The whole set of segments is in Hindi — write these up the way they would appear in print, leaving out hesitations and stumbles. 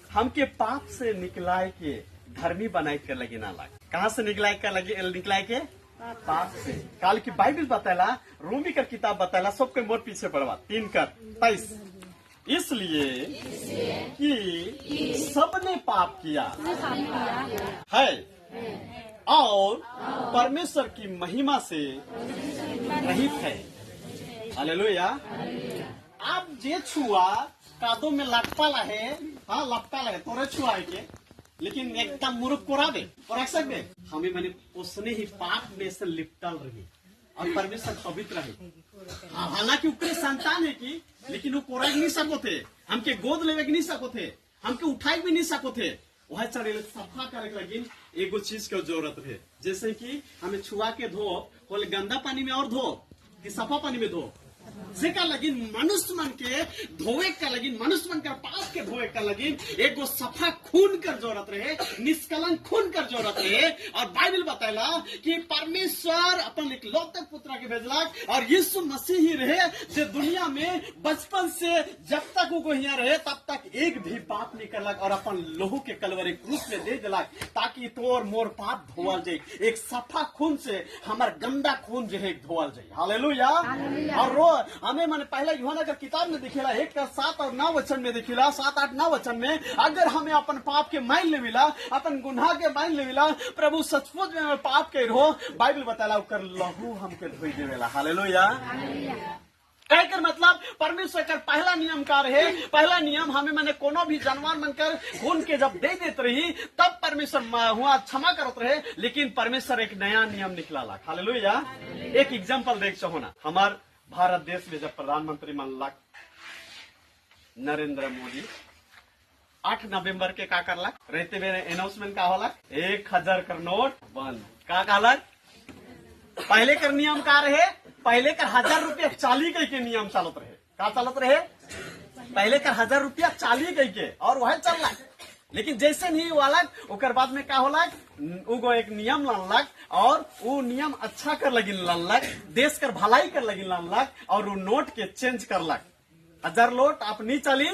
हमके पाप से निकलाए के धर्मी बनाए के लगे ना लाग। कहाँ से निकलाए के पाप से। काल की बाइबल बताला, रोमी का किताब बताला, सबके मोर पीछे पड़वा 3:23 इसलिए कि सबने पाप किया है और परमेश्वर की महिमा से रहित है। हालेलुया। आप जे छुआ कादो में लटका है, हाँ लटका है तोरे छुआ है के, लेकिन एकदम मुरुख कोरा दे और रख सकते हमें मैंने उसने ही पाप में से लिपटल रही और परमेश्वर पवित्र रहे। हालांकि ऊपरी संतान है कि, लेकिन वो कोरा नहीं सको थे, हमके गोद लेवे नहीं सको थे, हमके उठाई भी नहीं सको थे। वह चढ़े सफा करे लगी एगो चीज के जरूरत है, जैसे कि हमें छुआ के धो, बोले गंदा पानी में और धो कि सफा पानी में धो। जेका लगी मनुष्य मन के धोए का लगी, मनुष्य मन का पाप के धोए का लगी एगो सफा खून कर जरूरत रहे, निष्कलंक खून कर जरूरत रहे। और बाइबल बताला कि परमेश्वर अपन इकलौते पुत्र के भेजलक और यीशु मसीह ही रहे जो दुनिया में बचपन से जब तक वो यहाँ रहे तब तक एक भी पाप नहीं करलक और अपन लोहू के कलवरे क्रूस में दे दिलक ताकि तोर मोर पाप धोवल जाए। एक सफा खून से हमार गंदा खून जो है धोवल जाए। हालेलुया। और हमें मैंने पहले यूहन्ना का किताब में दिखेला 1:7 और 9 वचन में दिखेला, 7, 8, 9 वचन में अगर हमें अपन पाप के मान लेविला, अपन गुनाह के मान लेविला, प्रभु सचमुच में पाप के रहो, बाइबल बताला उकर लहू हमके धोई देवेला। हालेलुया। कहकर मतलब परमेश्वर का पहला नियम का रहे, पहला नियम हमें मैंने कोनो भी जानवर मनकर खून के जब दे देते रही तब परमेश्वर हुआ क्षमा करते रहे, लेकिन परमेश्वर एक नया नियम निकला ला। हालेलुया। एक एग्जाम्पल देख चाहो ना, हमार भारत देश में जब प्रधानमंत्री मनलक नरेंद्र मोदी 8 नवंबर के का करलक, रहते हुए अनाउंसमेंट का होलक 1000 का नोट बंद। का कहलक पहले कर नियम का रहे, पहले कर 1000 रुपया चाली गई के नियम चलत रहे। का चलत रहे? पहले कर 1000 रुपया चाली गई के और वह चललक, लेकिन जैसे नहीं वालक ओकर बाद में का होलक, उगो एक नियम लानलक और वो नियम अच्छा कर लगी लानलक, देश कर भलाई कर लगी लानलक और वो नोट के चेंज करलक। 1000 नोट आप नहीं चली,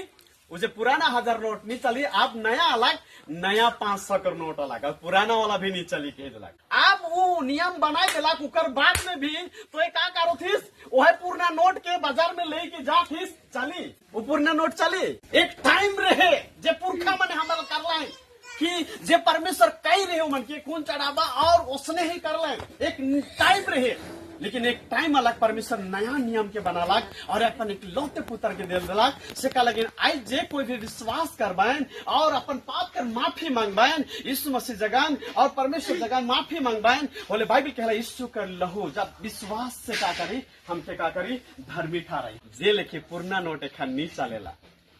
उसे पुराना 1000 नोट नहीं चली, आप नया अलग, नया 500 का नोट अलग और पुराना वाला भी नहीं चली के दिलक। आप वो नियम बनाए दिलक, उकर बाद में भी तो एक का करो थी, वह पुराना नोट के बाजार में लेके जा थी चली, वो पुराना नोट चली। एक टाइम रहे जे पुरखा मन हमल करला कि जे परमेश्वर कही रहे मन के खून चढ़ावा और उसने ही करला, एक टाइम रहे, लेकिन एक टाइम अलग परमेश्वर नया नियम के बनालक और अपन एक लौते पुत्र के दे दिलक। से का लगे आई जे कोई भी विश्वास करवाएं और अपन पाप कर माफी मांगवाएं, यीशु मसीह जगान और परमेश्वर जगान माफी मांगवाएं, बोले बाइबल कहला यीशु कर लहू जब विश्वास से का करी हमके का करी धर्मी ठहराई। जे लेके पुराना नोट एखन नहीं चलेला,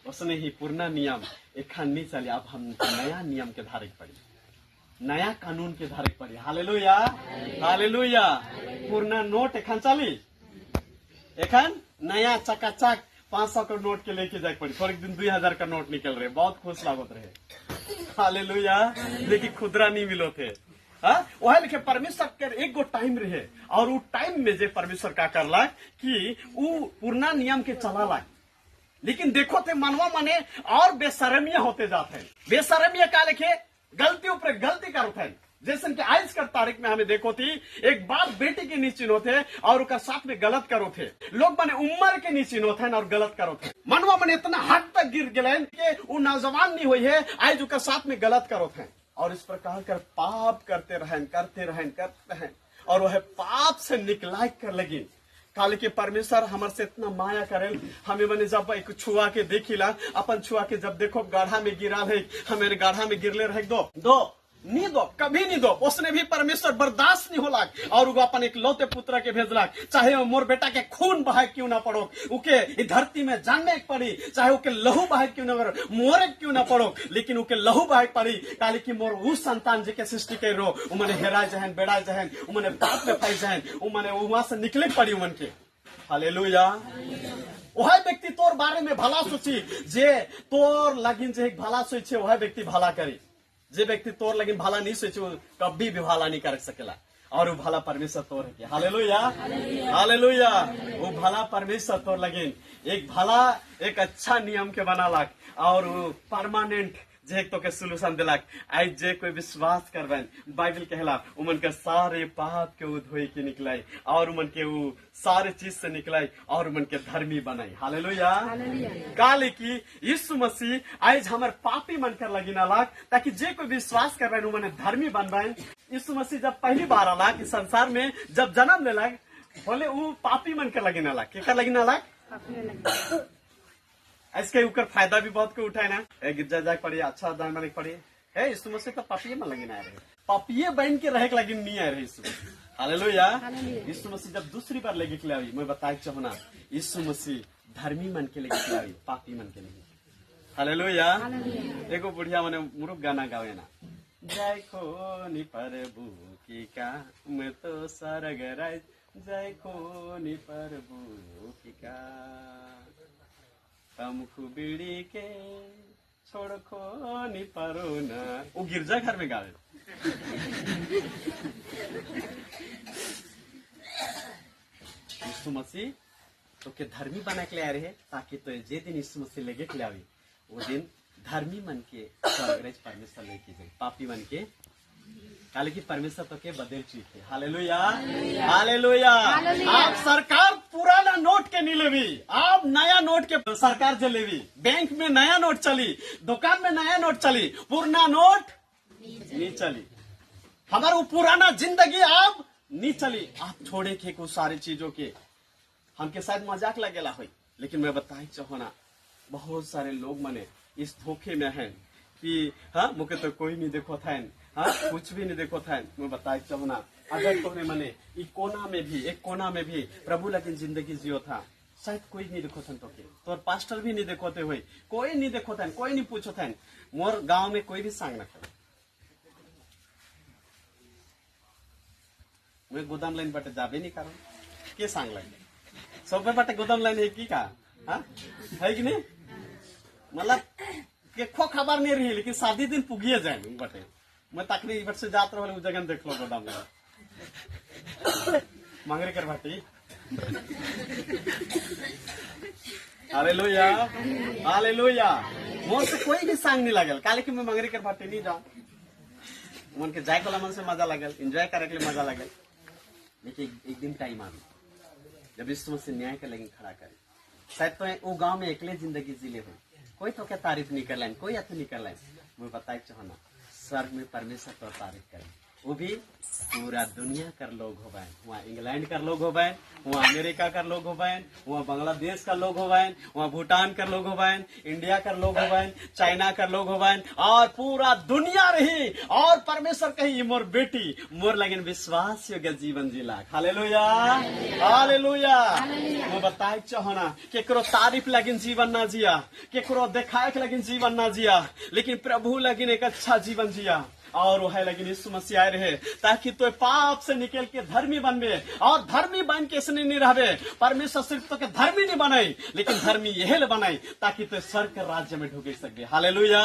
उसने ही पुराना नियम एखन नहीं चले, अब हम नया नियम के धारे पड़ी, नया कानून के धारे पड़ी। हालेलुया। हालेलुया। पुराना नोट एखन चली, एखन नया चकाचक 500 का नोट के लेके जाए पड़ी। थोड़े दिन 2000 का नोट निकल रहे, बहुत खुश लागत रहे। हालेलुया। लेकिन खुदरा नहीं मिलो थे। वह लिखे परमेश्वर के एक गो टाइम रहे और वो टाइम में जे परमेश्वर का करला कि वो पुराना नियम के चला, लेकिन देखो थे मनवा मने और बेशरमिया होते जाते हैं। बेशरमिया का लिखे गलती ऊपर गलती करते हैं। जैसे कि आज का तारीख में हमें देखो थी एक बाप बेटी के नीचे होते और उसका साथ में गलत करो थे, लोग मने उम्र के नीचे होते हैं और गलत करो थे। मनवा मने इतना हद तक गिर गए कि वो नौजवान नहीं हुई है, आज उसका साथ में गलत करो थे और इस प्रकार कर पाप करते रहें और वह पाप से निकला कर लगी। काल के परमेश्वर हमारे से इतना माया करे, हमें मैंने जब एक छुआ के देखिला, अपन छुआ के जब देखो गाढ़ा में गिरा है, हमें गाढ़ा में गिरले रहे दो नहीं दो, कभी नहीं दो। उसने भी परमेश्वर बर्दाश्त नहीं होला और वो अपन एक लौते पुत्र के भेजलक, चाहे वो मोर बेटा के खून बहाय क्यों ना पड़ो, उके धरती में जानने पड़ी, चाहे उके लहू बहाय क्यों ना मोरे क्यों ना पड़ो, लेकिन उके लहू बहाय पड़ी। काली की मोर उस संतान जी के सृष्टि कर रो, उमने हेरा जहन बेड़ा जहन, उमने पाप में फंस जहन, उमने वहां से निकले पड़ी उमन के। हालेलुया। वह व्यक्ति तोर बारे में भला सोची, जे तोर लगिन जे भला सोचे वह व्यक्ति भला करी, जे व्यक्ति तोर लगिन भला नहीं सोचे कभी भी भला नहीं कर सकेला और वो भला परमेश्वर तोर है। हालेलुया। हालेलुया। वो भला परमेश्वर तोर लगिन एक भला एक अच्छा नियम के बनालक और परमानेंट जे तो के सोल्यूशन दिलक। आज जे कोई विश्वास करबन बाइबल कहला उमन के सारे पाप के उ धोई के निकलाई और उमन के उ सारे चीज से निकलाई और उमन के धर्मी बनाई। हालेलुया। काले की यीशु मसीह आज हमार पापी मन कर लगी ना लाग ताकि जे कोई विश्वास करबन उमन धर्मी बनबन। यीशु मसीह जब पहली बार आला कि संसार में जब जन्म ले लग बोले उ पापी मन कर लगी ना लाग के कर लगी ना लाग। इसके ऊपर फायदा भी बहुत को उठाए ना गिरजा जाके पड़ी अच्छा दान बने पड़ी है। यीशु मसीह तो पापिये में लगी ना रहे पापिये बन के रहे लगी नहीं आ रहे यीशु। हालेलुया। यीशु मसीह जब दूसरी बार लेके खिलावी मैं बताए चाहूँ ना यीशु मसीह धर्मी मन के लेके खिलावी पापी मन के नहीं। हालेलुया। एगो बुढ़िया मने मुरुक गाना गावे ना जय खोनी प्रभु की काम तो सरग राज जय खोनी प्रभु की का तमखु बीड़ी के छोड़ खोनी परो ना वो गिरजा घर में गावे। यीशु मसीह तो के धर्मी बना के ले आ रहे ताकि तो जे दिन यीशु मसीह लेके के आवी वो दिन धर्मी मन के स्वर्ग परमेश्वर लेके जाए पापी मन के काले की परमेश्वर तो के बदल चुके। हालेलुया। हालेलुया। आप सरकार पुराना नोट के नहीं लेवी आप नया नोट के सरकार जे लेवी। बैंक में नया नोट चली दुकान में नया नोट चली पुराना नोट नहीं चली। हमारा वो पुराना जिंदगी आप नहीं चली आप छोड़े के कुछ सारी चीजों के हमके शायद मजाक लगेला हुई लेकिन मैं बताई चाहो ना बहुत सारे लोग मने इस धोखे में हैं कि हाँ मुझे तो कोई नहीं देखो था हाँ कुछ भी नहीं देखो था। मैं बताए चाहूँ ना अगर तुमने मने एक कोना में भी प्रभु लेकिन जिंदगी जियो था शायद कोई नहीं देखो था तो पास्टर भी नहीं देखोते हुए कोई नहीं देखो था कोई नहीं पूछो था मोर गांव में कोई भी सांग न करे। मैं गोदाम लाइन बटे जाबे नहीं करो के सांग लगे सब बटे गोदाम लाइन है की का हाँ है कि नहीं मतलब के खो खबर नहीं रही लेकिन शादी दिन पुगिए जाए बटे मैं तकरी बट से जात रहो जगह देख लो गोदाम में मंगरे कर भाटी। हालेलुया। हालेलुया। मोर से कोई भी सांग नहीं लगल काले कि मैं मंगरे कर भाटी नहीं जाऊं मन के जाए कोला मन से मजा लगल एंजॉय करे के लिए मजा लगल लेकिन एक दिन टाइम आ जब इस समझ से न्याय के लगे खड़ा करे शायद तो वो गांव में अकेले जिंदगी जिले हुए कोई तो क्या तारीफ नहीं कर लाइन कोई अत नहीं कर लाइन। मैं बताए चाहना स्वर्ग में परमेश्वर तो तारीफ करें वो भी पूरा दुनिया कर लोग हो बैन वहाँ इंग्लैंड कर लोग हो बैन वहाँ अमेरिका कर लोग हो बैन वहाँ बांग्लादेश का लोग हो बैन वहाँ भूटान कर लोग हो बैन इंडिया कर लोग हो बैन चाइना कर लोग हो बैन और पूरा दुनिया रही और परमेश्वर कही मोर बेटी मोर लगिन विश्वास योग्य जीवन जीला। हालेलुया। हालेलुया। मैं बताए चाहो ना केकरो तारीफ लगिन जीवन ना जिया केकरो देखाए के लगिन जीवन ना जिया लेकिन प्रभु लगिन एक अच्छा जीवन जिया और वह लगिन यीशु मसीह आए रहे ताकि तो पाप से निकल के धर्मी बनबे और धर्मी बन के इसने नहीं रहबे परमेश्वर सिर्फ तो के धर्मी नहीं बनाई लेकिन धर्मी यही बनाई ताकि तो स्वर्ग के राज्य में ढुके सके। हालेलुया।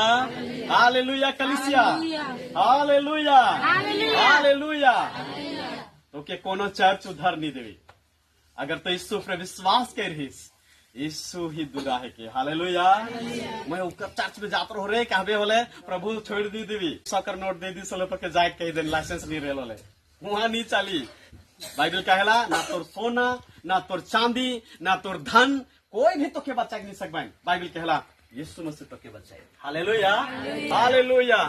हालेलुया कलीसिया। हालेलुया। हालेलुया। तो के कोनो चर्च उधर नहीं देवी अगर तो यीशु पर विश्वास कर रहीस यीशु ही दुरा है के। हालेलुया। मैं ऊपर चर्च में जाता रहो रे कहबे बोले प्रभु छोड़ दी देवी 100 नोट दे दी सोले पके जाए कही दिन लाइसेंस नहीं रेलो ले वहां नहीं चली। बाइबल कहेला ना तोर सोना ना तोर चांदी ना तोर धन कोई भी तो के बचा नहीं सकबे। बाइबल कहेला यीशु मसीह तो के बचाए। हालेलुया। हालेलुया।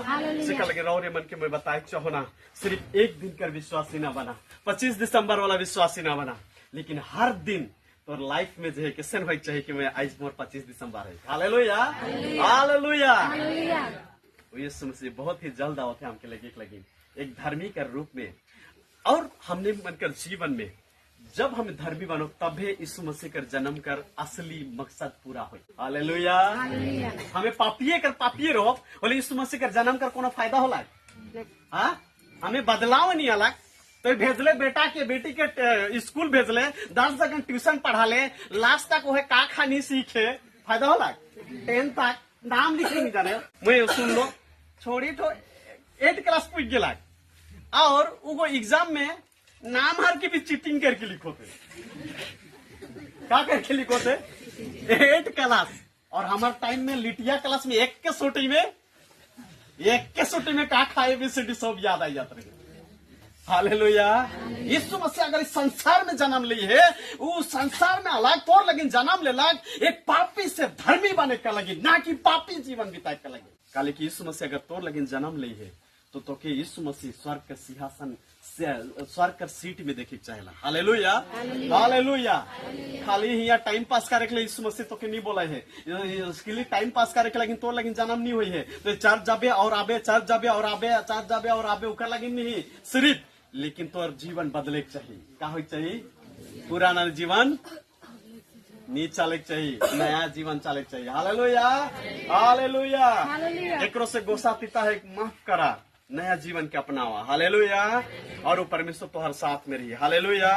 सिखा लगे रहो रे मन के मैं बताए चाहो ना सिर्फ एक दिन कर विश्वासी ना बना 25 दिसंबर वाला विश्वासी ना बना लेकिन हर दिन तो लाइफ में जो है किसन भाई चाहिए कि मैं आज मोर 25 दिसंबर है। हालेलुया। हालेलुया। यीशु मसीह बहुत ही जल्द आवत है हमके लगे एक धर्मी के रूप में और हमने मनकर जीवन में जब हम धर्मी बनो तबे यीशु मसीह कर जन्म कर असली मकसद पूरा हो। हालेलुया। हमें पापिये रहो बोले यीशु मसीह कर जन्म कर कोनो फायदा होला हाँ हमें बदलाव नहीं अलग तो भेजले बेटा के बेटी के स्कूल भेजले 10 जगह ट्यूशन पढ़ा ले लास्ट तक वो का खानी सीखे फायदा होला 10 तक नाम लिखे नहीं जाने मैं सुन लो छोड़ी तो 8 क्लास पूछ गेला और वो एग्जाम में नाम हर की भी चीटिंग करके लिखोते क्या करके लिखोते 8 क्लास और हमारे टाइम में लिटिया क्लास में एक के सोटी में एक केसुटी में का खाए ABCD सब याद आई जाते रहे। हालेलुया। यीशु मसीह अगर इस संसार में जन्म ली है, उस संसार में अलग तौर लगी जन्म ले लाग, एक पापी से धर्मी बने का लगी, ना कि पापी जीवन बिताए का लगी। काले की यीशु मसीह अगर तौर लगी जन्म ली है, तो के यीशु मसीह स्वर्ग के सिंहासन स्वर्ग के सीट में देखे चाहेला। Hallelujah, hallelujah. खाली यहाँ टाइम पास करे के लिए यीशु मसीह तो के नहीं बोला है, इसके लिए टाइम पास करे के लेकिन तो लेकिन जन्म नहीं हुई है, तो चर्च जाबे और आबे, चर्च जाबे और आबे, चर्च जाबे और आबे उकर लगी नहीं सिर्फ, लेकिन तो जीवन बदले के चाहिए। का हो चाहिए? पुराना जीवन नहीं चले के चाहिए, नया जीवन चले के चाहिए। Hallelujah, hallelujah. एकरो से गोसा पिता है, माफ करा, नया जीवन के अपनावा। हालेलुया। और वो परमेश्वर तो हर साथ में रही। हालेलुया।